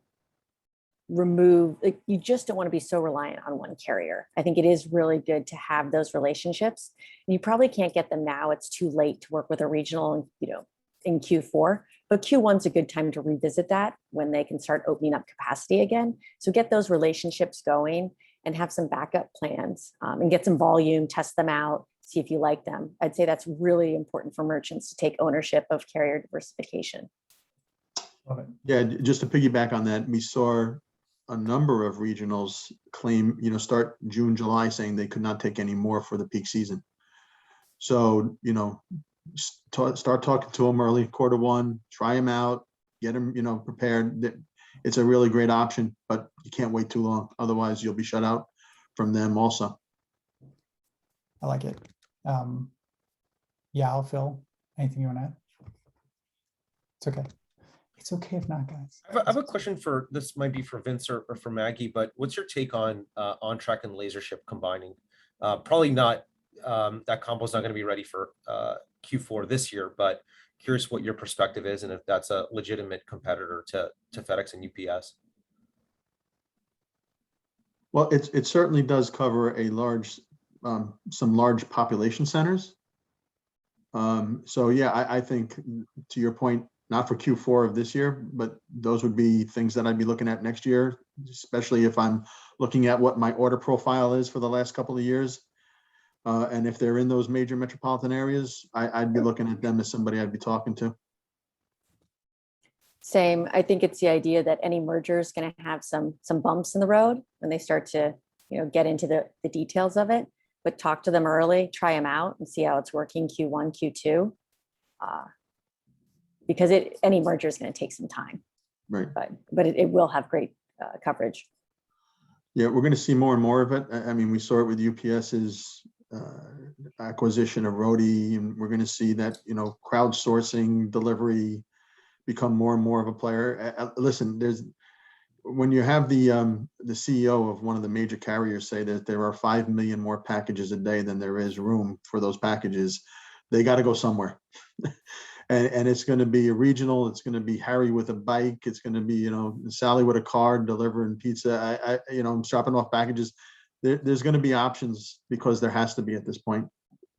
removed, you just don't want to be so reliant on one carrier. I think it is really good to have those relationships. You probably can't get them now. It's too late to work with a regional, in Q4, but Q1's a good time to revisit that when they can start opening up capacity again. So get those relationships going and have some backup plans, and get some volume, test them out, see if you like them. I'd say that's really important for merchants to take ownership of carrier diversification.
Love it.
Yeah, just to piggyback on that, we saw a number of regionals claim, start June, July, saying they could not take any more for the peak season. So, start talking to them early, Q1, try them out, get them, prepared. It's a really great option, but you can't wait too long. Otherwise, you'll be shut out from them also.
I like it. Yeah, I'll Phil. Anything you want to add? It's okay. It's okay if not, guys.
I have a question for, this might be for Vince or for Maggie, but what's your take on OnTrack and LaserShip combining? Probably not, that combo is not going to be ready for Q4 this year, but curious what your perspective is and if that's a legitimate competitor to FedEx and UPS.
Well, it certainly does cover a large, some large population centers. So yeah, I think to your point, not for Q4 of this year, but those would be things that I'd be looking at next year, especially if I'm looking at what my order profile is for the last couple of years. And if they're in those major metropolitan areas, I'd be looking at them as somebody I'd be talking to.
Same. I think it's the idea that any merger is going to have some bumps in the road when they start to, get into the details of it. But talk to them early, try them out, and see how it's working Q1, Q2, because any merger is going to take some time.
Right.
But it will have great coverage.
Yeah, we're going to see more and more of it. I mean, we saw it with UPS's acquisition of Rody, and we're going to see that, crowdsourcing delivery become more and more of a player. Listen, when you have the CEO of one of the major carriers say that there are 5 million more packages a day than there is room for those packages, they got to go somewhere. And it's going to be a regional. It's going to be Harry with a bike. It's going to be, Sally with a car delivering pizza. I'm dropping off packages. There's going to be options because there has to be at this point.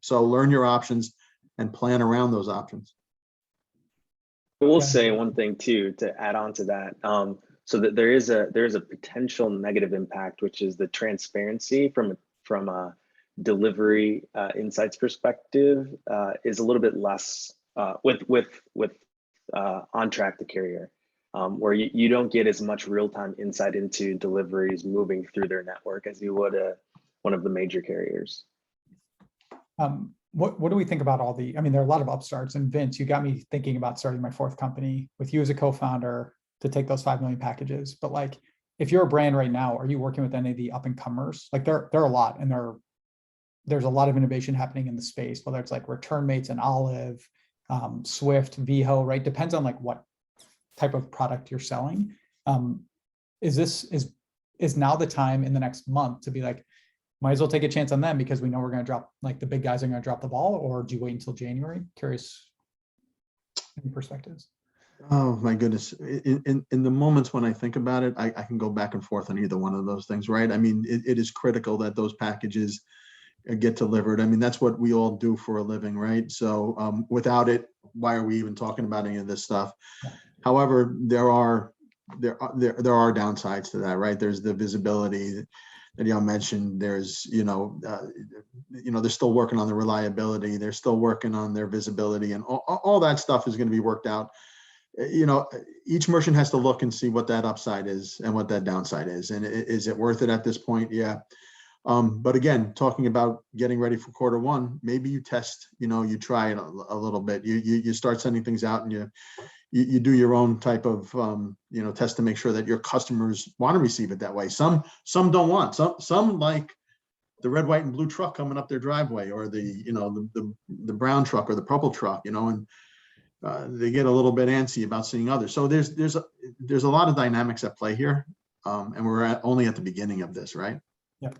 So learn your options and plan around those options.
I will say one thing too, to add on to that. so that there is a potential negative impact, which is the transparency from a delivery insights perspective is a little bit less with on track the carrier, where you don't get as much real-time insight into deliveries moving through their network as you would one of the major carriers.
What do we think about I mean, there are a lot of upstarts, and Vince, you got me thinking about starting my fourth company with you as a co-founder to take those 5 million packages. But like, if you're a brand right now, are you working with any of the up and comers? Like there are a lot, and there's a lot of innovation happening in the space, whether it's like Return Mates and Olive, Swift, VHO, right? Depends on like what type of product you're selling. Is now the time in the next month to be like, might as well take a chance on them because we know we're going to drop, like the big guys are going to drop the ball, or do you wait until January? Curious, any perspectives?
Oh my goodness. In the moments when I think about it, I can go back and forth on either one of those things, right? I mean, it is critical that those packages get delivered. I mean, that's what we all do for a living, right? So without it, why are we even talking about any of this stuff? However, there are downsides to that, right? There's the visibility that y'all mentioned. There's, they're still working on the reliability. They're still working on their visibility, and all that stuff is going to be worked out. Each merchant has to look and see what that upside is and what that downside is. And is it worth it at this point? Yeah. But again, talking about getting ready for Q1, maybe you test, you try it a little bit. You start sending things out, and you do your own type of, test to make sure that your customers want to receive it that way. Some don't want, some like the red, white, and blue truck coming up their driveway, or the brown truck or the purple truck, and they get a little bit antsy about seeing others. So there's a lot of dynamics at play here, and we're only at the beginning of this, right?
Yep.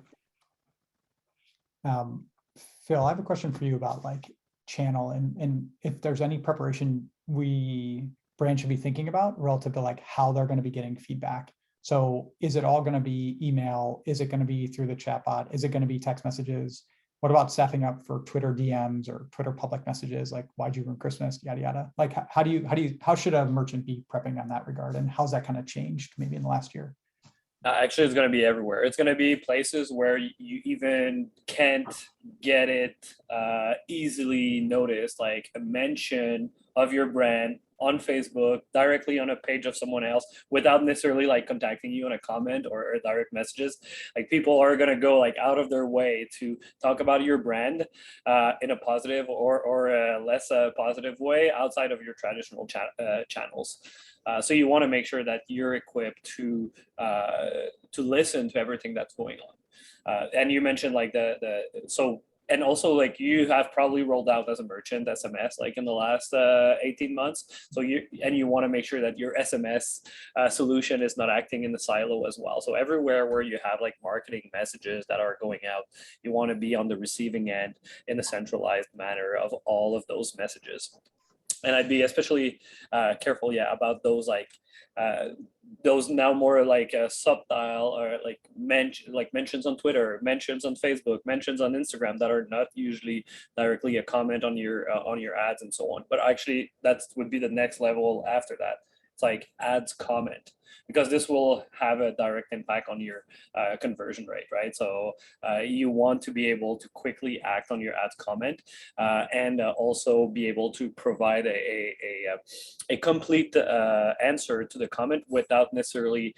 Phil, I have a question for you about like channel and if there's any preparation brand should be thinking about relative to like how they're going to be getting feedback. So is it all going to be email? Is it going to be through the chatbot? Is it going to be text messages? What about staffing up for Twitter DMs or Twitter public messages? Like, why'd you ruin Christmas? Yada, yada. Like, how should a merchant be prepping on that regard? And how's that kind of changed maybe in the last year?
Actually, it's going to be everywhere. It's going to be places where you even can't get it easily noticed, like a mention of your brand on Facebook directly on a page of someone else without necessarily like contacting you on a comment or direct messages. Like people are going to go like out of their way to talk about your brand in a positive or a less positive way outside of your traditional channels. So you want to make sure that you're equipped to listen to everything that's going on. And you mentioned like and also like you have probably rolled out as a merchant SMS like in the last 18 months. So you want to make sure that your SMS solution is not acting in the silo as well. So everywhere where you have like marketing messages that are going out, you want to be on the receiving end in a centralized manner of all of those messages. And I'd be especially careful, about those those now more like subtle or like mentions on Twitter, mentions on Facebook, mentions on Instagram that are not usually directly a comment on your ads and so on. But actually, that would be the next level after that. It's like ads comment, because this will have a direct impact on your conversion rate, right? So you want to be able to quickly act on your ads comment and also be able to provide a complete answer to the comment without necessarily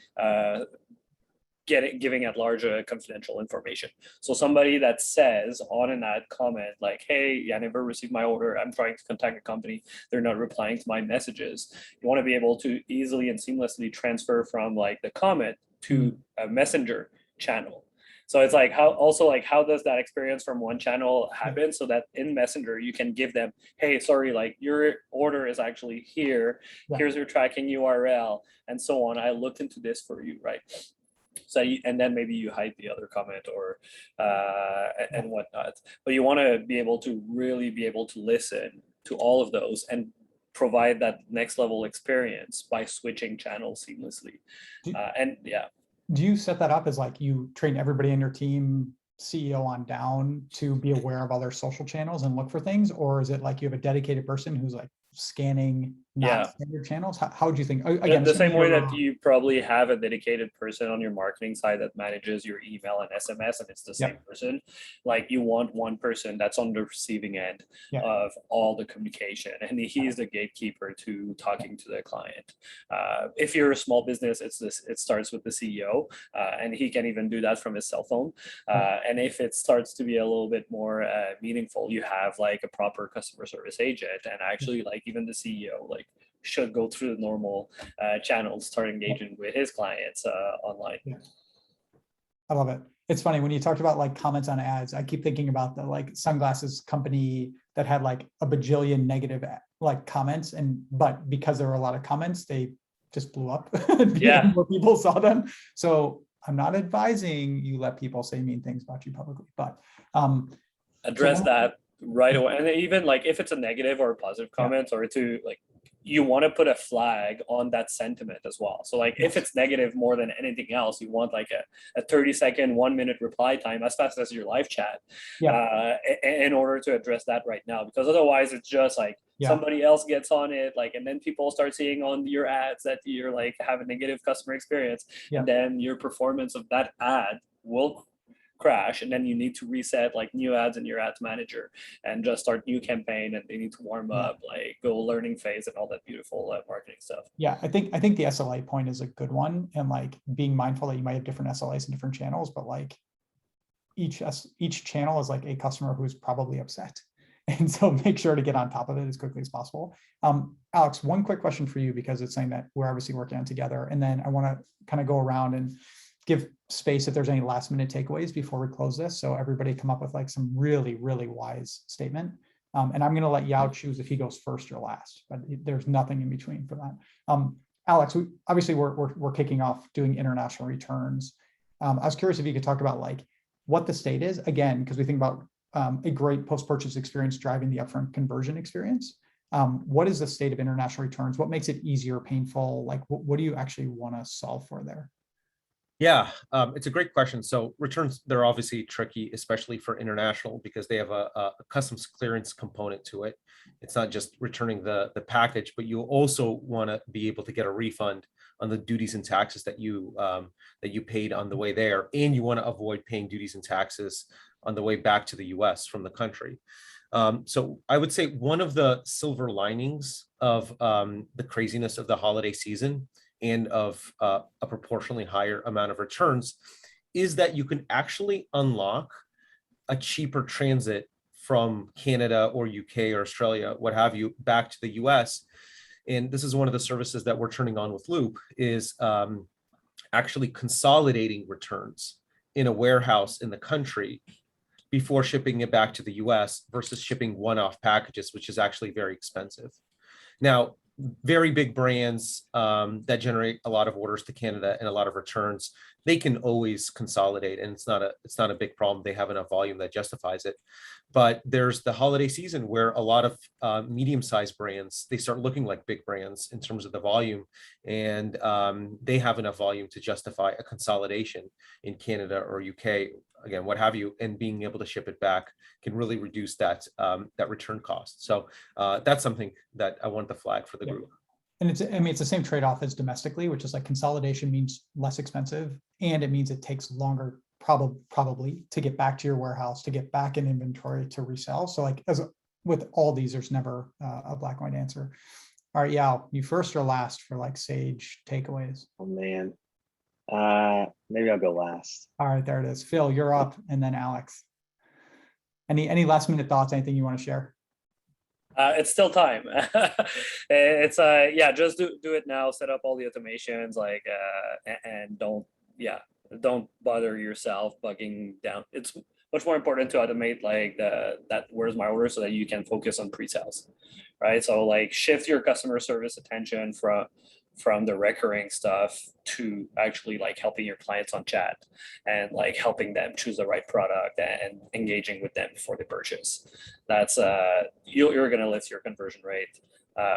giving at large confidential information. So somebody that says on an ad comment like, hey, I never received my order, I'm trying to contact a company, they're not replying to my messages. You want to be able to easily and seamlessly transfer from like the comment to a messenger channel. So it's like how does that experience from one channel happen, so that in Messenger you can give them, hey, sorry, like your order is actually here, here's your tracking URL and so on. I looked into this for you, right? So and then maybe you hide the other comment or and whatnot. But you want to be able to really be able to listen to all of those and provide that next level experience by switching channels seamlessly.
Do you set that up as like you train everybody in your team, CEO on down, to be aware of other social channels and look for things? Or is it like you have a dedicated person who's like scanning
Yeah.
not standard channels? How would you think?
The
Again,
same way that
you.
you probably have a dedicated person on your marketing side that manages your email and SMS, and it's the same person. Like you want one person that's on the receiving end of all the communication, and he's the gatekeeper to talking to the client. If you're a small business, it starts with the CEO, and he can even do that from his cell phone. And if it starts to be a little bit more meaningful, you have like a proper customer service agent, and actually like even the CEO like should go through the normal channels, start engaging with his clients online.
Yeah. I love it. It's funny when you talked about like comments on ads, I keep thinking about the like sunglasses company that had like a bajillion negative like comments, but because there were a lot of comments, they just blew up.
Yeah.
More people saw them. So I'm not advising you let people say mean things about you publicly, but
address that right away. And even like if it's a negative or a positive comment, or to like, you want to put a flag on that sentiment as well. So like if it's negative more than anything else, you want like a 30-second, 1-minute reply time as fast as your live chat in order to address that right now, because otherwise it's just like somebody else gets on it, like, and then people start seeing on your ads that you're like have a negative customer experience, and then your performance of that ad will crash, and then you need to reset like new ads in your ads manager and just start new campaign, and they need to warm up, like go learning phase and all that beautiful marketing stuff.
I think the SLA point is a good one, and like being mindful that you might have different SLAs in different channels, but like each channel is like a customer who's probably upset, and so make sure to get on top of it as quickly as possible. Alex, one quick question for you, because it's something that we're obviously working on together, and then I want to kind of go around and give space if there's any last minute takeaways before we close this. So everybody come up with like some really, really wise statement. And I'm going to let Yao choose if he goes first or last, but there's nothing in between for that. Alex, we're kicking off doing international returns. I was curious if you could talk about like what the state is, again, because we think about a great post-purchase experience driving the upfront conversion experience. What is the state of international returns? What makes it easier, painful? Like what do you actually want to solve for there?
Yeah, it's a great question. So returns, they're obviously tricky, especially for international, because they have a customs clearance component to it. It's not just returning the package, but you also want to be able to get a refund on the duties and taxes that you paid on the way there, and you want to avoid paying duties and taxes on the way back to the US from the country. So I would say one of the silver linings of the craziness of the holiday season and of a proportionally higher amount of returns is that you can actually unlock a cheaper transit from Canada or UK or Australia, what have you, back to the US. And this is one of the services that we're turning on with Loop, is actually consolidating returns in a warehouse in the country before shipping it back to the US versus shipping one-off packages, which is actually very expensive. Now, very big brands that generate a lot of orders to Canada and a lot of returns, they can always consolidate, and it's not a big problem. They have enough volume that justifies it. But there's the holiday season where a lot of medium-sized brands, they start looking like big brands in terms of the volume, and they have enough volume to justify a consolidation in Canada or UK, again, what have you, and being able to ship it back can really reduce that return cost. So that's something that I want to flag for the group.
And it's the same trade-off as domestically, which is like consolidation means less expensive, and it means it takes longer probably to get back to your warehouse, to get back in inventory to resell. So like with all these, there's never a black and white answer. All right, Yao, you first or last for like sage takeaways?
Oh man, maybe I'll go last.
All right, there it is. Phil, you're up, and then Alex. Any last minute thoughts? Anything you want to share?
It's still time. It's just do it now. Set up all the automations, like and don't bother yourself bugging down. It's much more important to automate like that where's my order, so that you can focus on pre-sales, right? So like shift your customer service attention from the recurring stuff to actually like helping your clients on chat and like helping them choose the right product and engaging with them before they purchase. That's you're going to lift your conversion rate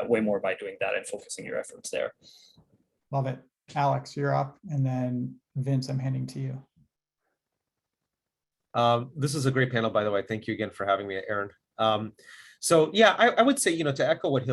way more by doing that and focusing your efforts there.
Love it. Alex, you're up, and then Vince, I'm handing to you.
This is a great panel, by the way. Thank you again for having me, Aaron. So yeah, I would say, to echo what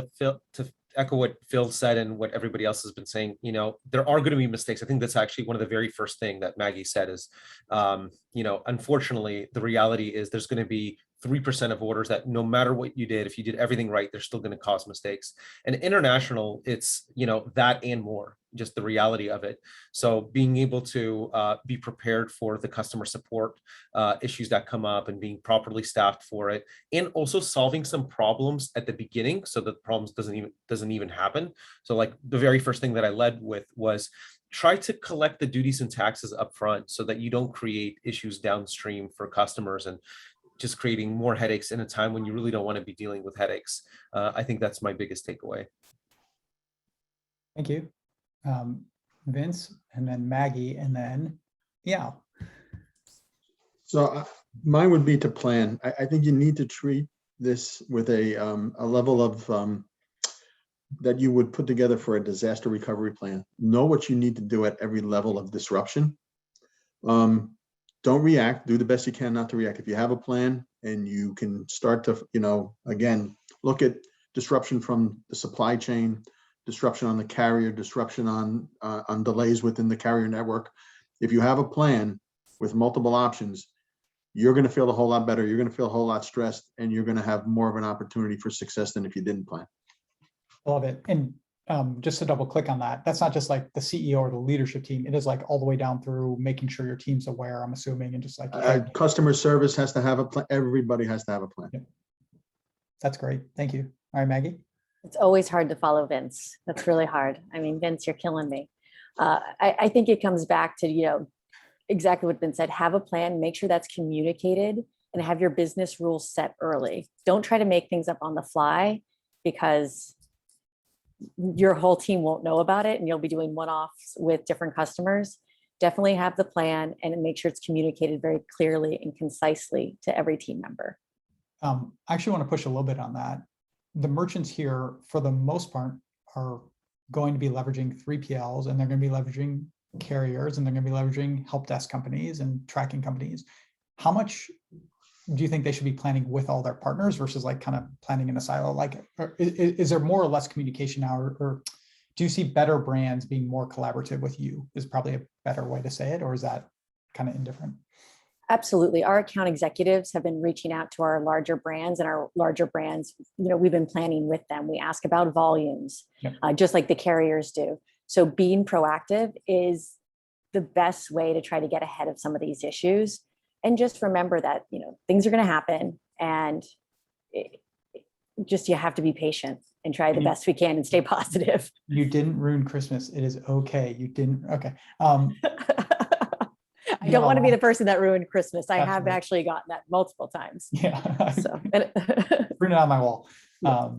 echo what Phil said and what everybody else has been saying. You know, there are going to be mistakes. I think that's actually one of the very first thing that Maggie said is, you know, unfortunately, the reality is there's going to be 3% of orders that no matter what you did, if you did everything right, they're still going to cause mistakes. And international, it's, you know, that and more, just the reality of it. So being able to be prepared for the customer support issues that come up and being properly staffed for it, and also solving some problems at the beginning so that problems doesn't even happen. So like the very first thing that I led with was try to collect the duties and taxes up front so that you don't create issues downstream for customers and just creating more headaches in a time when you really don't want to be dealing with headaches. I think that's my biggest takeaway.
Thank you. Vince, and then Maggie, and then, yeah.
So mine would be to plan. I think you need to treat this with a level of that you would put together for a disaster recovery plan. Know what you need to do at every level of disruption. Don't react. Do the best you can not to react. If you have a plan and you can start to, you know, again, look at disruption from the supply chain, disruption on the carrier, disruption on delays within the carrier network. If you have a plan with multiple options, you're going to feel a whole lot better. You're going to feel a whole lot stressed, and you're going to have more of an opportunity for success than if you didn't plan.
Love it. And just to double click on that, that's not just like the CEO or the leadership team. It is like all the way down through making sure your team's aware, I'm assuming, and just like
customer service has to have a plan. Everybody has to have a plan.
Yep. That's great. Thank you. All right, Maggie.
It's always hard to follow Vince. That's really hard. I mean, Vince, you're killing me. I think it comes back to, you know, exactly what Vince said. Have a plan, make sure that's communicated, and have your business rules set early. Don't try to make things up on the fly, because your whole team won't know about it and you'll be doing one-offs with different customers. Definitely have the plan and make sure it's communicated very clearly and concisely to every team member.
I actually want to push a little bit on that. The merchants here, for the most part, are going to be leveraging 3PLs, and they're going to be leveraging carriers, and they're going to be leveraging help desk companies and tracking companies. How much do you think they should be planning with all their partners versus like kind of planning in a silo? Like, is there more or less communication now, or do you see better brands being more collaborative with you is probably a better way to say it, or is that kind of indifferent?
Absolutely. Our account executives have been reaching out to our larger brands, and our larger brands, you know, we've been planning with them. We ask about volumes,
Yep.
Just like the carriers do. So being proactive is the best way to try to get ahead of some of these issues. And just remember that, you know, things are going to happen, and you have to be patient and try the best we can and stay positive.
You didn't ruin Christmas. It is okay. You didn't. Okay.
I don't want to be the person that ruined Christmas. I have
Absolutely.
actually gotten that multiple times.
Yeah.
So,
Bring it on my wall. Yeah.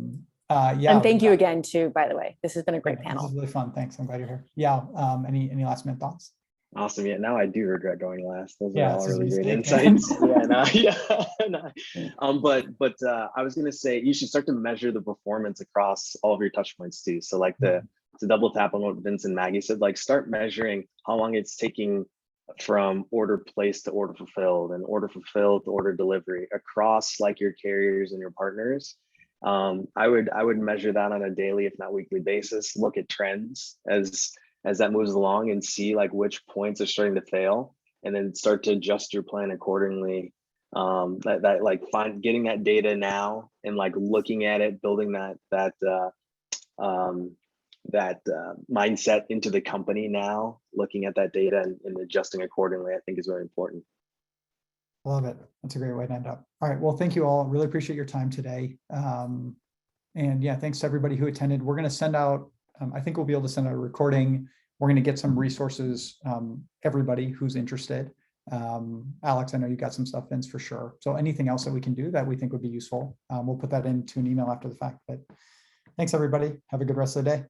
And thank you again too, by the way. This has been a great
This
panel.
is really fun. Thanks. I'm glad you're here. Yeah. Any last minute thoughts?
Awesome. Yeah, now I do regret going last. Those
Yeah,
are all
this is a
really great
mistake, man.
insights. Yeah, no, yeah, no. But I was gonna say you should start to measure the performance across all of your touch points too. So like to double tap on what Vince and Maggie said, like start measuring how long it's taking from order placed to order fulfilled, and order fulfilled to order delivery across like your carriers and your partners. I would measure that on a daily, if not weekly basis. Look at trends as that moves along and see like which points are starting to fail, and then start to adjust your plan accordingly. Getting that data now and like looking at it, building that mindset into the company now, looking at that data and adjusting accordingly, I think is very important.
Love it. That's a great way to end up. All right. Well, thank you all. Really appreciate your time today. And yeah, thanks to everybody who attended. We're going to send out, I think we'll be able to send out a recording. We're going to get some resources, everybody who's interested. Alex, I know you got some stuff, Vince, for sure. So anything else that we can do that we think would be useful, we'll put that into an email after the fact. But thanks, everybody. Have a good rest of the day.